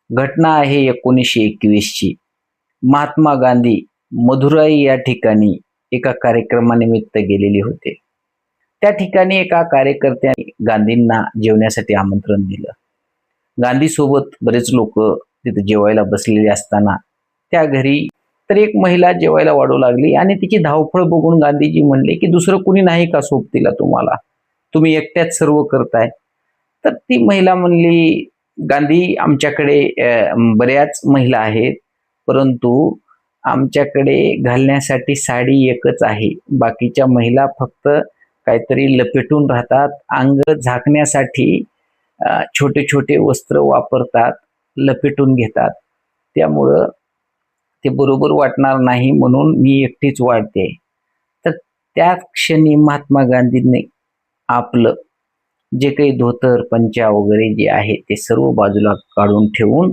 घटना आहे 1921 ची। महात्मा गांधी मदुराई या ठिकाणी एका कार्यक्रमानिमित्त गेलेले होते। त्या ठिकाणी एका कार्यकर्त्याने गांधींना जेवण्यासाठी आमंत्रण दिलं। गांधी सोबत बरेच लोक तिथे जेवायला बसलेले असताना त्या घरी तर एक महिला जेवायला वाढू लागली आणि तिची धावपळ बघून गांधीजी म्हणले की दुसरं कुणी नाही का सोबतीला तुम्हाला, तुम्ही एकट्याच सर्व करताय? तर ती महिला म्हणली, गांधी आमच्याकडे बऱ्याच महिला आहेत, परंतु आमच्याकडे घालण्यासाठी साडी एकच आहे, बाकीच्या महिला फक्त काहीतरी लपेटून राहतात, अंग झाकण्यासाठी छोटे छोटे वस्त्र वापरतात, लपेटून घेतात, त्यामुळं ते बरोबर वाटणार नाही म्हणून मी एकटीच वाढते। तर त्या क्षणी महात्मा गांधींनी आपलं जे काही धोतर पंचा वगैरे जे आहे ते सर्व बाजूला काढून ठेवून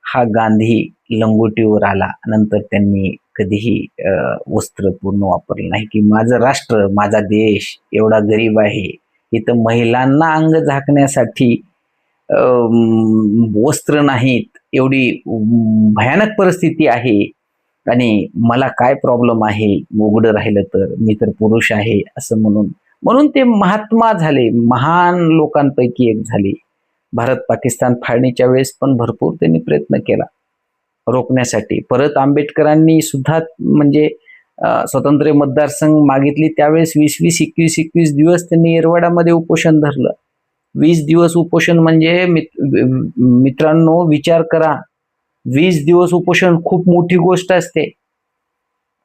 हा गांधी लंगोटीवर आला। नंतर त्यांनी कधीही वस्त्र पूर्ण वापरलं नाही की माझं राष्ट्र माझा देश एवढा गरीब आहे, इथं महिलांना अंग झाकण्यासाठी वस्त्र नाहीत, एवढी भयानक परिस्थिती आहे आणि मला काय प्रॉब्लेम आहे उघडं राहिलं तर, मी तर पुरुष आहे असं म्हणून म्हणून ते महात्मा झाले, महान लोकांपैकी एक झाले। भारत पाकिस्तान फाळणीच्या वेळेस पण भरपूर त्यांनी प्रयत्न केला रोखण्यासाठी। परत आंबेडकरांनी सुद्धा म्हणजे स्वतंत्र मतदारसंघ मागितली, त्यावेळेस 20-21 दिवस त्यांनी येरवाड्यामध्ये उपोषण धरलं। 20 दिवस उपोषण म्हणजे मित्रांनो विचार करा, 20 दिवस उपोषण खूप मोठी गोष्ट असते।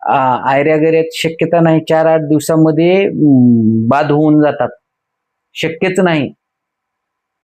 आयऱ्यागैऱ्यात शक्यता नाही, 4-8 दिवसामध्ये बाद होऊन जातात, शक्यच नाही।